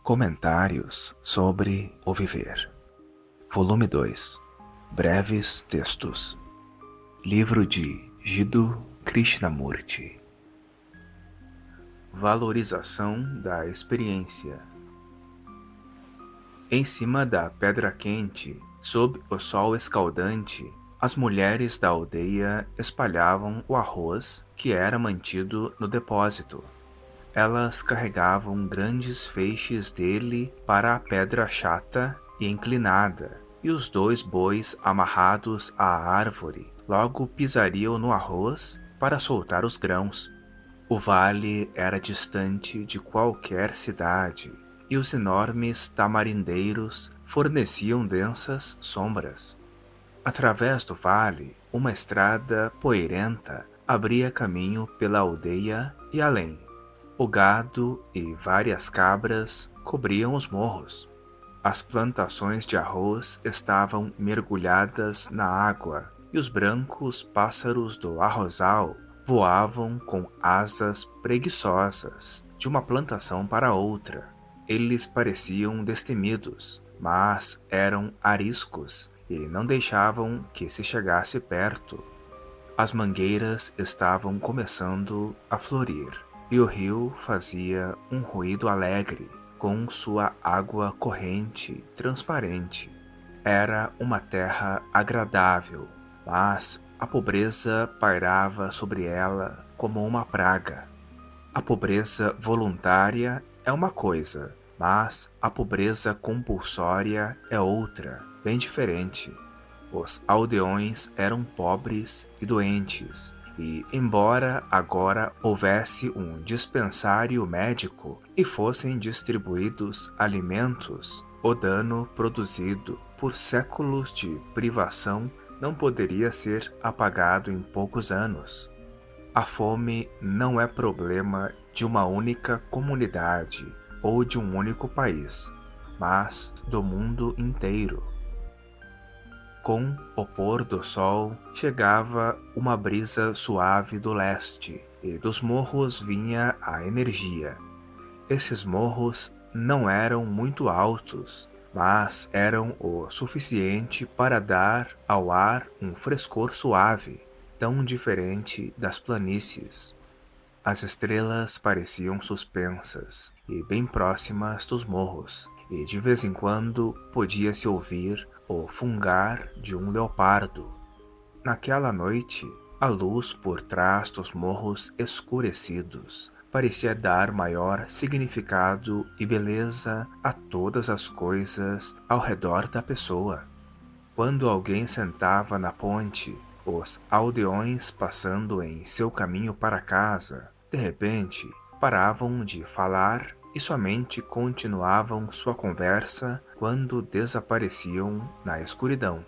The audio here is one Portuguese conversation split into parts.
Comentários sobre o Viver. Volume 2. Breves textos. Livro de Jiddu Krishnamurti. Valorização da experiência. Em cima da pedra quente, sob o sol escaldante, as mulheres da aldeia espalhavam o arroz que era mantido no depósito. Elas carregavam grandes feixes dele para a pedra chata e inclinada, e os 2 bois amarrados à árvore logo pisariam no arroz para soltar os grãos. O vale era distante de qualquer cidade, e os enormes tamarindeiros forneciam densas sombras. Através do vale, uma estrada poeirenta abria caminho pela aldeia e além. O gado e várias cabras cobriam os morros. As plantações de arroz estavam mergulhadas na água, e os brancos pássaros do arrozal voavam com asas preguiçosas de uma plantação para outra. Eles pareciam destemidos, mas eram ariscos e não deixavam que se chegasse perto. As mangueiras estavam começando a florir, e o rio fazia um ruído alegre com sua água corrente transparente. Era uma terra agradável, mas a pobreza pairava sobre ela como uma praga. A pobreza voluntária é uma coisa, mas a pobreza compulsória é outra, bem diferente. Os aldeões eram pobres e doentes, e, embora agora houvesse um dispensário médico e fossem distribuídos alimentos, o dano produzido por séculos de privação não poderia ser apagado em poucos anos. A fome não é problema de uma única comunidade ou de um único país, mas do mundo inteiro. Com o pôr do sol, chegava uma brisa suave do leste, e dos morros vinha a energia. Esses morros não eram muito altos, mas eram o suficiente para dar ao ar um frescor suave, tão diferente das planícies. As estrelas pareciam suspensas e bem próximas dos morros, e de vez em quando podia-se ouvir o fungar de um leopardo. Naquela noite, a luz por trás dos morros escurecidos parecia dar maior significado e beleza a todas as coisas ao redor da pessoa. Quando alguém sentava na ponte, os aldeões passando em seu caminho para casa, de repente, paravam de falar e somente continuavam sua conversa quando desapareciam na escuridão.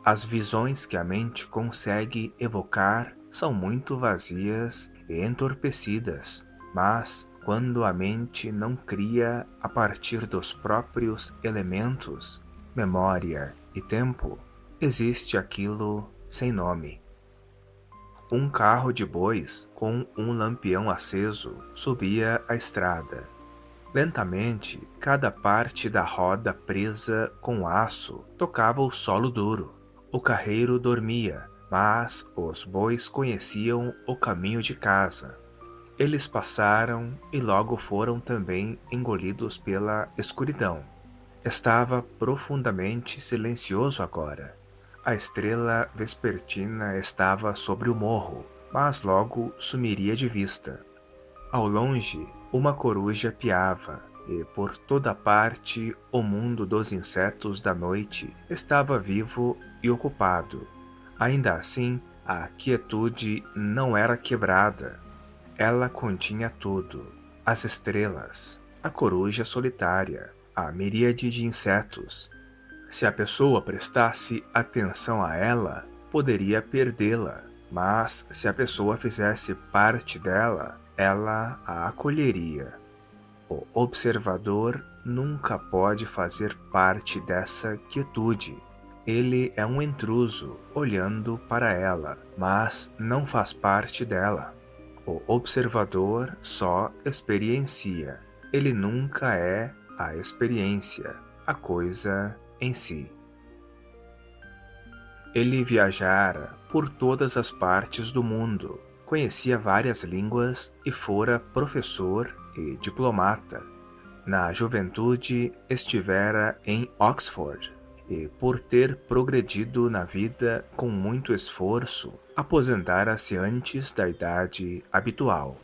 As visões que a mente consegue evocar são muito vazias e entorpecidas, mas quando a mente não cria a partir dos próprios elementos, memória e tempo, existe aquilo sem nome. Um carro de bois com um lampião aceso subia a estrada. Lentamente, cada parte da roda presa com aço tocava o solo duro. O carreiro dormia, mas os bois conheciam o caminho de casa. Eles passaram e logo foram também engolidos pela escuridão. Estava profundamente silencioso agora. A estrela vespertina estava sobre o morro, mas logo sumiria de vista. Ao longe, uma coruja piava, e por toda parte o mundo dos insetos da noite estava vivo e ocupado. Ainda assim, a quietude não era quebrada. Ela continha tudo: as estrelas, a coruja solitária, a miríade de insetos. Se a pessoa prestasse atenção a ela, poderia perdê-la, mas se a pessoa fizesse parte dela, ela a acolheria. O observador nunca pode fazer parte dessa quietude. Ele é um intruso olhando para ela, mas não faz parte dela. O observador só experiencia. Ele nunca é a experiência, a coisa em si. Ele viajara por todas as partes do mundo, conhecia várias línguas e fora professor e diplomata. Na juventude estivera em Oxford e, por ter progredido na vida com muito esforço, aposentara-se antes da idade habitual.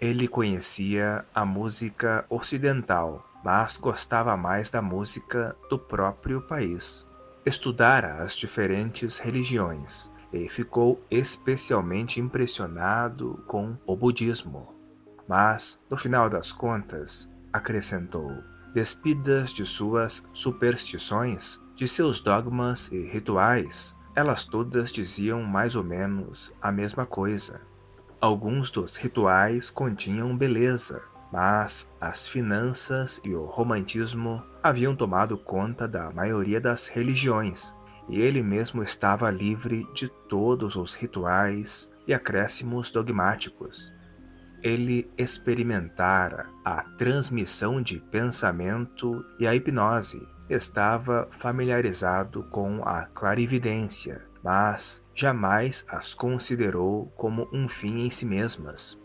Ele conhecia a música ocidental, mas gostava mais da música do próprio país. Estudara as diferentes religiões e ficou especialmente impressionado com o budismo. Mas, no final das contas, acrescentou, despidas de suas superstições, de seus dogmas e rituais, elas todas diziam mais ou menos a mesma coisa. Alguns dos rituais continham beleza, mas as finanças e o romantismo haviam tomado conta da maioria das religiões, e ele mesmo estava livre de todos os rituais e acréscimos dogmáticos. Ele experimentara a transmissão de pensamento e a hipnose, estava familiarizado com a clarividência, mas jamais as considerou como um fim em si mesmas.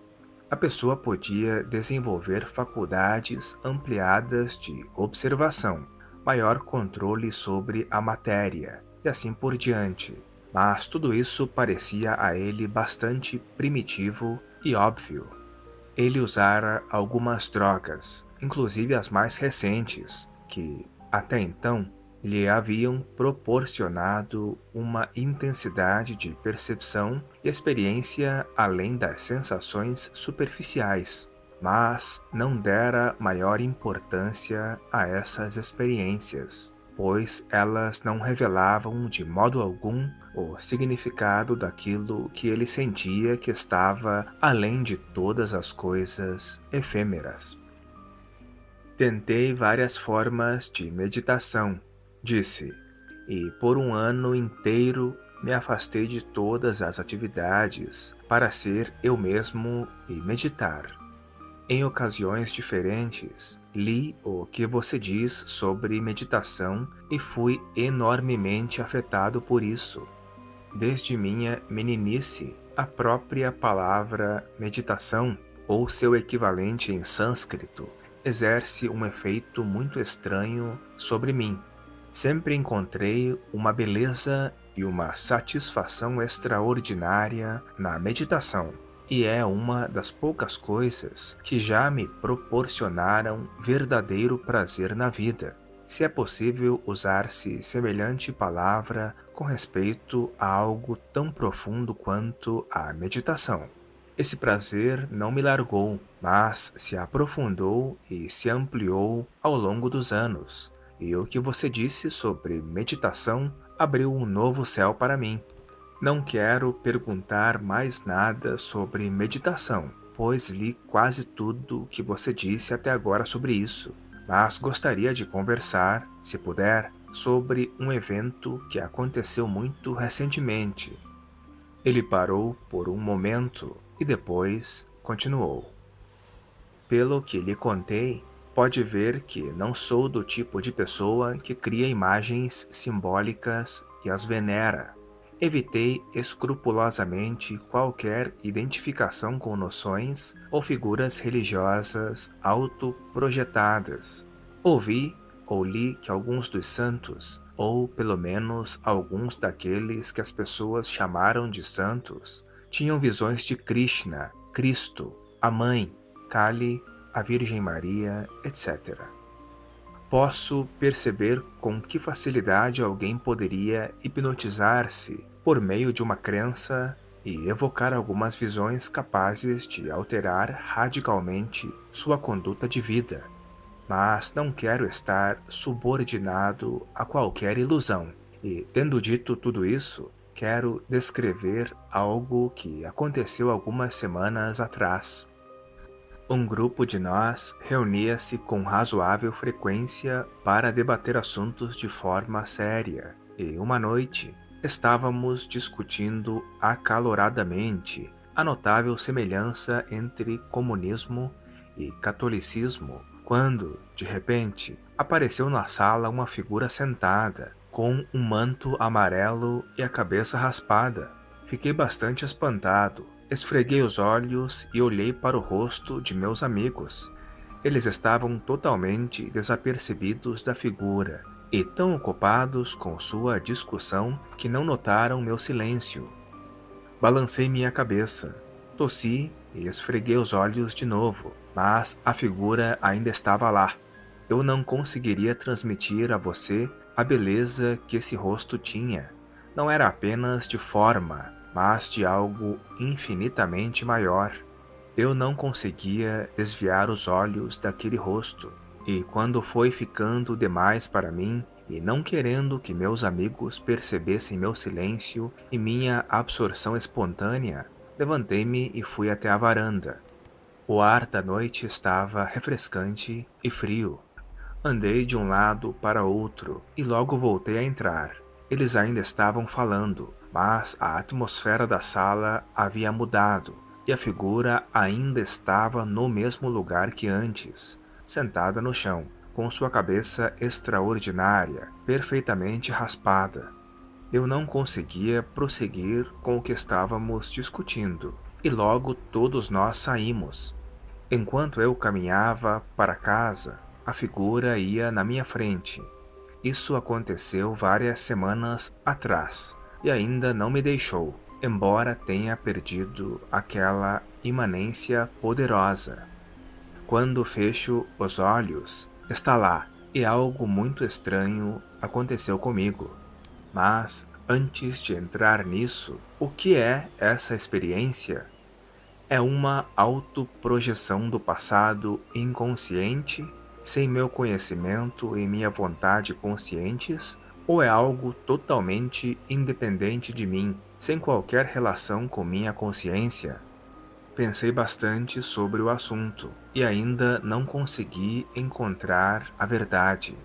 A pessoa podia desenvolver faculdades ampliadas de observação, maior controle sobre a matéria, e assim por diante. Mas tudo isso parecia a ele bastante primitivo e óbvio. Ele usara algumas drogas, inclusive as mais recentes, que, até então, lhe haviam proporcionado uma intensidade de percepção e experiência além das sensações superficiais, mas não dera maior importância a essas experiências, pois elas não revelavam de modo algum o significado daquilo que ele sentia que estava além de todas as coisas efêmeras. Tentei várias formas de meditação, disse, e por um ano inteiro me afastei de todas as atividades para ser eu mesmo e meditar. Em ocasiões diferentes, li o que você diz sobre meditação e fui enormemente afetado por isso. Desde minha meninice, a própria palavra meditação, ou seu equivalente em sânscrito, exerce um efeito muito estranho sobre mim. Sempre encontrei uma beleza e uma satisfação extraordinária na meditação, e é uma das poucas coisas que já me proporcionaram verdadeiro prazer na vida, se é possível usar-se semelhante palavra com respeito a algo tão profundo quanto a meditação. Esse prazer não me largou, mas se aprofundou e se ampliou ao longo dos anos. E o que você disse sobre meditação abriu um novo céu para mim. Não quero perguntar mais nada sobre meditação, pois li quase tudo o que você disse até agora sobre isso, mas gostaria de conversar, se puder, sobre um evento que aconteceu muito recentemente. Ele parou por um momento e depois continuou. Pelo que lhe contei, pode ver que não sou do tipo de pessoa que cria imagens simbólicas e as venera. Evitei escrupulosamente qualquer identificação com noções ou figuras religiosas autoprojetadas. Ouvi ou li que alguns dos santos, ou pelo menos alguns daqueles que as pessoas chamaram de santos, tinham visões de Krishna, Cristo, a Mãe, Kali, a Virgem Maria, etc. Posso perceber com que facilidade alguém poderia hipnotizar-se por meio de uma crença e evocar algumas visões capazes de alterar radicalmente sua conduta de vida. Mas não quero estar subordinado a qualquer ilusão. E, tendo dito tudo isso, quero descrever algo que aconteceu algumas semanas atrás. Um grupo de nós reunia-se com razoável frequência para debater assuntos de forma séria, e uma noite estávamos discutindo acaloradamente a notável semelhança entre comunismo e catolicismo, quando, de repente, apareceu na sala uma figura sentada, com um manto amarelo e a cabeça raspada. Fiquei bastante espantado. Esfreguei os olhos e olhei para o rosto de meus amigos. Eles estavam totalmente desapercebidos da figura e tão ocupados com sua discussão que não notaram meu silêncio. Balancei minha cabeça, tossi e esfreguei os olhos de novo, mas a figura ainda estava lá. Eu não conseguiria transmitir a você a beleza que esse rosto tinha. Não era apenas de forma, mas de algo infinitamente maior. Eu não conseguia desviar os olhos daquele rosto, e quando foi ficando demais para mim, e não querendo que meus amigos percebessem meu silêncio e minha absorção espontânea, levantei-me e fui até a varanda. O ar da noite estava refrescante e frio. Andei de um lado para outro e logo voltei a entrar. Eles ainda estavam falando, mas a atmosfera da sala havia mudado e a figura ainda estava no mesmo lugar que antes, sentada no chão, com sua cabeça extraordinária, perfeitamente raspada. Eu não conseguia prosseguir com o que estávamos discutindo, e logo todos nós saímos. Enquanto eu caminhava para casa, a figura ia na minha frente. Isso aconteceu várias semanas atrás, e ainda não me deixou, embora tenha perdido aquela imanência poderosa. Quando fecho os olhos, está lá, e algo muito estranho aconteceu comigo. Mas, antes de entrar nisso, o que é essa experiência? É uma autoprojeção do passado inconsciente, sem meu conhecimento e minha vontade conscientes, ou é algo totalmente independente de mim, sem qualquer relação com minha consciência? Pensei bastante sobre o assunto e ainda não consegui encontrar a verdade.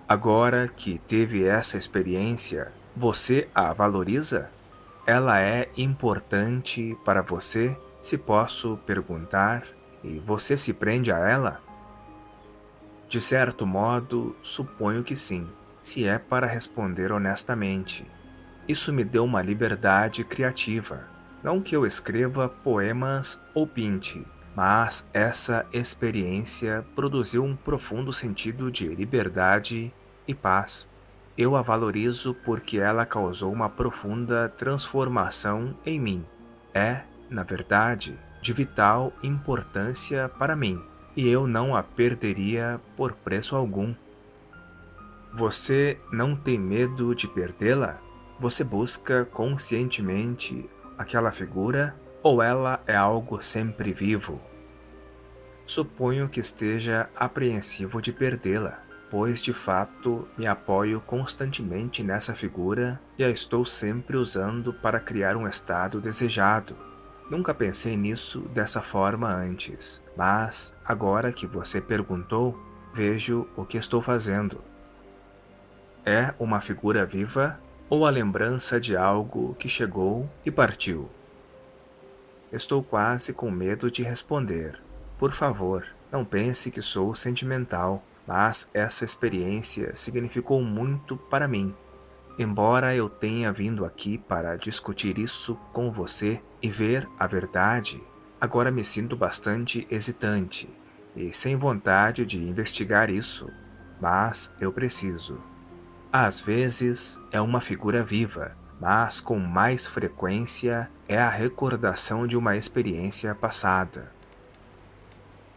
Agora que teve essa experiência, você a valoriza? Ela é importante para você, se posso perguntar, e você se prende a ela? De certo modo, suponho que sim, se é para responder honestamente. Isso me deu uma liberdade criativa. Não que eu escreva poemas ou pinte, mas essa experiência produziu um profundo sentido de liberdade e paz. Eu a valorizo porque ela causou uma profunda transformação em mim. É, na verdade, de vital importância para mim, e eu não a perderia por preço algum. Você não tem medo de perdê-la? Você busca conscientemente aquela figura ou ela é algo sempre vivo? Suponho que esteja apreensivo de perdê-la, pois de fato me apoio constantemente nessa figura e a estou sempre usando para criar um estado desejado. Nunca pensei nisso dessa forma antes, mas agora que você perguntou, vejo o que estou fazendo. É uma figura viva ou a lembrança de algo que chegou e partiu? Estou quase com medo de responder. Por favor, não pense que sou sentimental, mas essa experiência significou muito para mim. Embora eu tenha vindo aqui para discutir isso com você e ver a verdade, agora me sinto bastante hesitante e sem vontade de investigar isso, mas eu preciso. Às vezes é uma figura viva, mas com mais frequência é a recordação de uma experiência passada.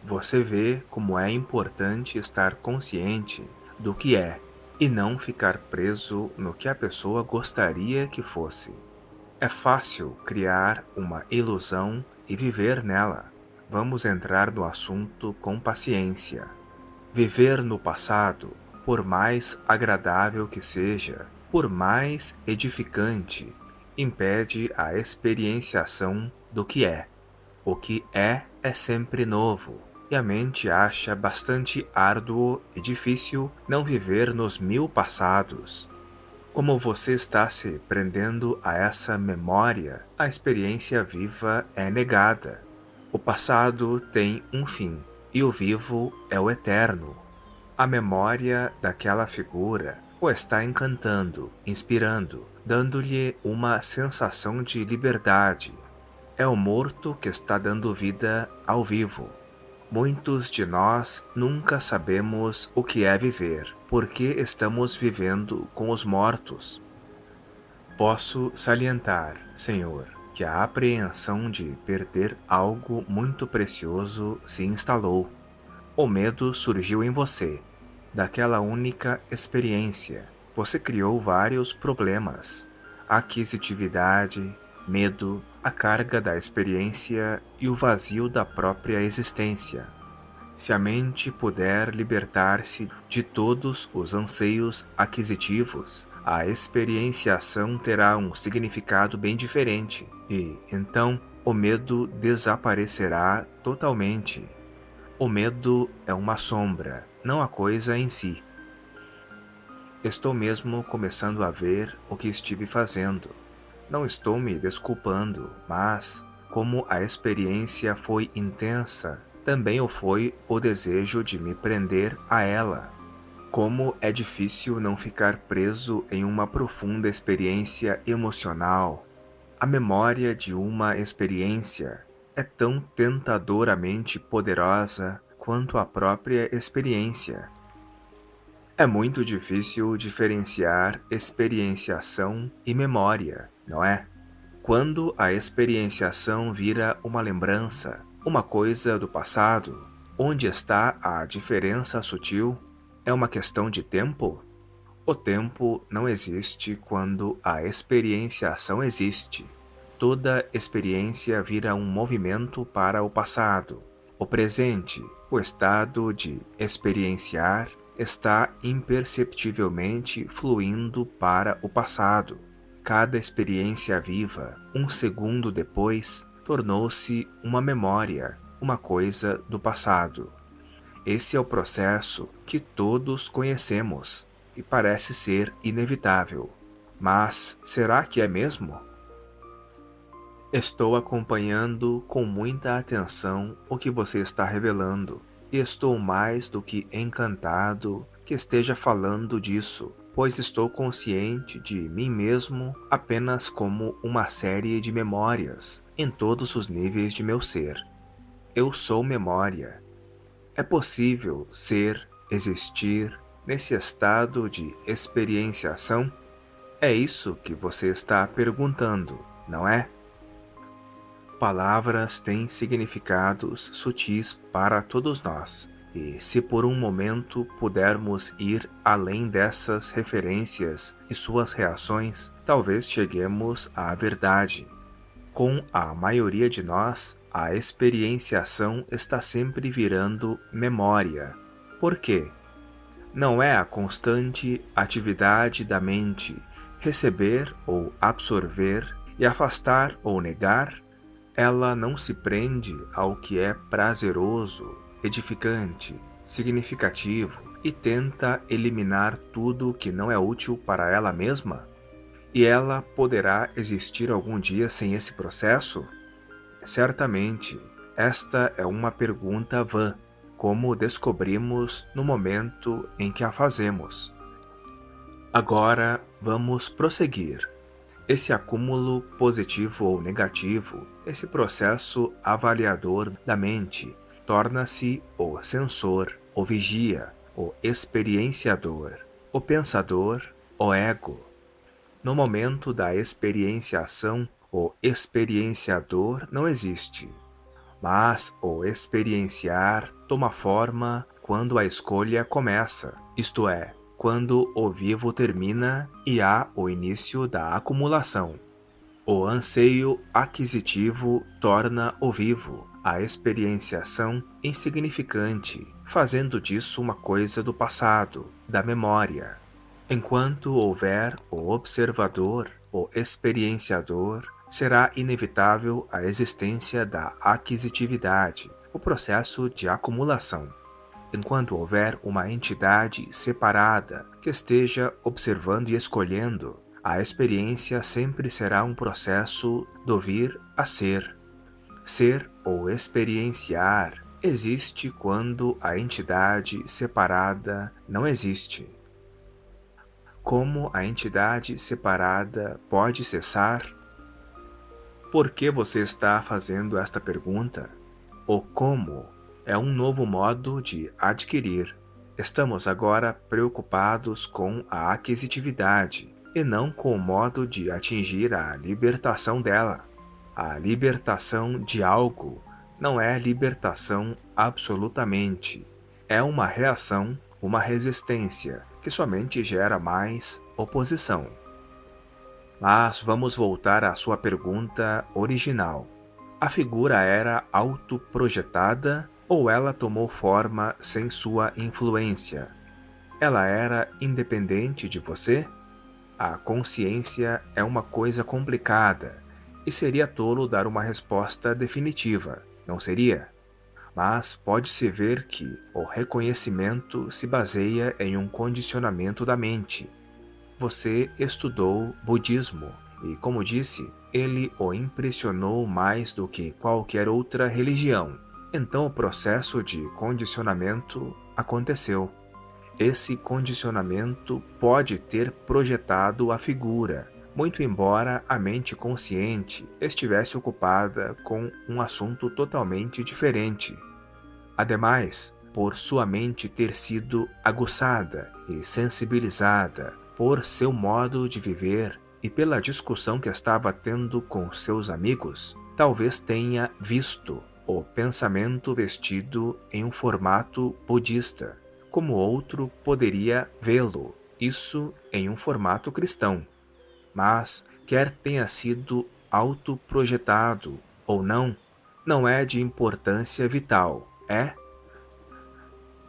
Você vê como é importante estar consciente do que é e não ficar preso no que a pessoa gostaria que fosse. É fácil criar uma ilusão e viver nela. Vamos entrar no assunto com paciência. Viver no passado, por mais agradável que seja, por mais edificante, impede a experienciação do que é. O que é sempre novo, e a mente acha bastante árduo e difícil não viver nos 1000 passados. Como você está se prendendo a essa memória, a experiência viva é negada. O passado tem um fim, e o vivo é o eterno. A memória daquela figura o está encantando, inspirando, dando-lhe uma sensação de liberdade. É o morto que está dando vida ao vivo. Muitos de nós nunca sabemos o que é viver, porque estamos vivendo com os mortos. Posso salientar, Senhor, que a apreensão de perder algo muito precioso se instalou. O medo surgiu em você. Daquela única experiência, você criou vários problemas: aquisitividade, medo, a carga da experiência e o vazio da própria existência. Se a mente puder libertar-se de todos os anseios aquisitivos, a experienciação terá um significado bem diferente e, então, o medo desaparecerá totalmente. O medo é uma sombra, não a coisa em si. Estou mesmo começando a ver o que estive fazendo. Não estou me desculpando, mas, como a experiência foi intensa, também o foi o desejo de me prender a ela. Como é difícil não ficar preso em uma profunda experiência emocional. A memória de uma experiência é tão tentadoramente poderosa quanto a própria experiência. É muito difícil diferenciar experienciação e memória, não é? Quando a experienciação vira uma lembrança, uma coisa do passado, onde está a diferença sutil? É uma questão de tempo? O tempo não existe quando a experienciação existe. Toda experiência vira um movimento para o passado. O presente, o estado de experienciar, está imperceptivelmente fluindo para o passado. Cada experiência viva, um segundo depois, tornou-se uma memória, uma coisa do passado. Esse é o processo que todos conhecemos e parece ser inevitável. Mas será que é mesmo? Estou acompanhando com muita atenção o que você está revelando e estou mais do que encantado que esteja falando disso, pois estou consciente de mim mesmo apenas como uma série de memórias em todos os níveis de meu ser. Eu sou memória. É possível ser, existir, nesse estado de experienciação? É isso que você está perguntando, não é? Palavras têm significados sutis para todos nós, e se por um momento pudermos ir além dessas referências e suas reações, talvez cheguemos à verdade. Com a maioria de nós, a experienciação está sempre virando memória. Por quê? Não é a constante atividade da mente receber ou absorver e afastar ou negar? Ela não se prende ao que é prazeroso, edificante, significativo e tenta eliminar tudo que não é útil para ela mesma? E ela poderá existir algum dia sem esse processo? Certamente, esta é uma pergunta vã, como descobrimos no momento em que a fazemos. Agora, vamos prosseguir. Esse acúmulo positivo ou negativo, esse processo avaliador da mente, torna-se o sensor, o vigia, o experienciador, o pensador, o ego. No momento da experienciação, o experienciador não existe, mas o experienciar toma forma quando a escolha começa, isto é, quando o vivo termina e há o início da acumulação. O anseio aquisitivo torna o vivo, a experienciação insignificante, fazendo disso uma coisa do passado, da memória. Enquanto houver o observador, o experienciador, será inevitável a existência da aquisitividade, o processo de acumulação. Enquanto houver uma entidade separada que esteja observando e escolhendo, a experiência sempre será um processo do vir a ser. Ser ou experienciar existe quando a entidade separada não existe. Como a entidade separada pode cessar? Por que você está fazendo esta pergunta? O como é um novo modo de adquirir. Estamos agora preocupados com a aquisitividade e não com o modo de atingir a libertação dela. A libertação de algo não é libertação absolutamente. É uma reação, uma resistência que somente gera mais oposição. Mas vamos voltar à sua pergunta original. A figura era autoprojetada ou ela tomou forma sem sua influência? Ela era independente de você? A consciência é uma coisa complicada e seria tolo dar uma resposta definitiva, não seria? Mas pode-se ver que o reconhecimento se baseia em um condicionamento da mente. Você estudou budismo e, como disse, ele o impressionou mais do que qualquer outra religião. Então o processo de condicionamento aconteceu. Esse condicionamento pode ter projetado a figura, muito embora a mente consciente estivesse ocupada com um assunto totalmente diferente. Ademais, por sua mente ter sido aguçada e sensibilizada por seu modo de viver e pela discussão que estava tendo com seus amigos, talvez tenha visto o pensamento vestido em um formato budista, como outro poderia vê-lo, isso em um formato cristão. Mas, quer tenha sido autoprojetado ou não, não é de importância vital, é?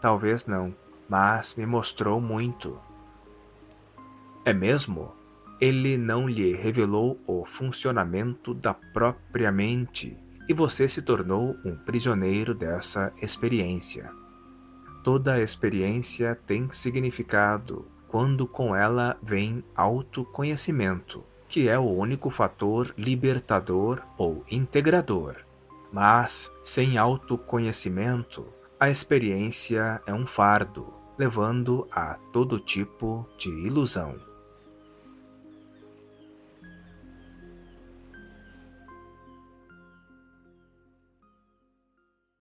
Talvez não, mas me mostrou muito. É mesmo? Ele não lhe revelou o funcionamento da própria mente e você se tornou um prisioneiro dessa experiência. Toda experiência tem significado quando com ela vem autoconhecimento, que é o único fator libertador ou integrador. Mas, sem autoconhecimento, a experiência é um fardo, levando a todo tipo de ilusão.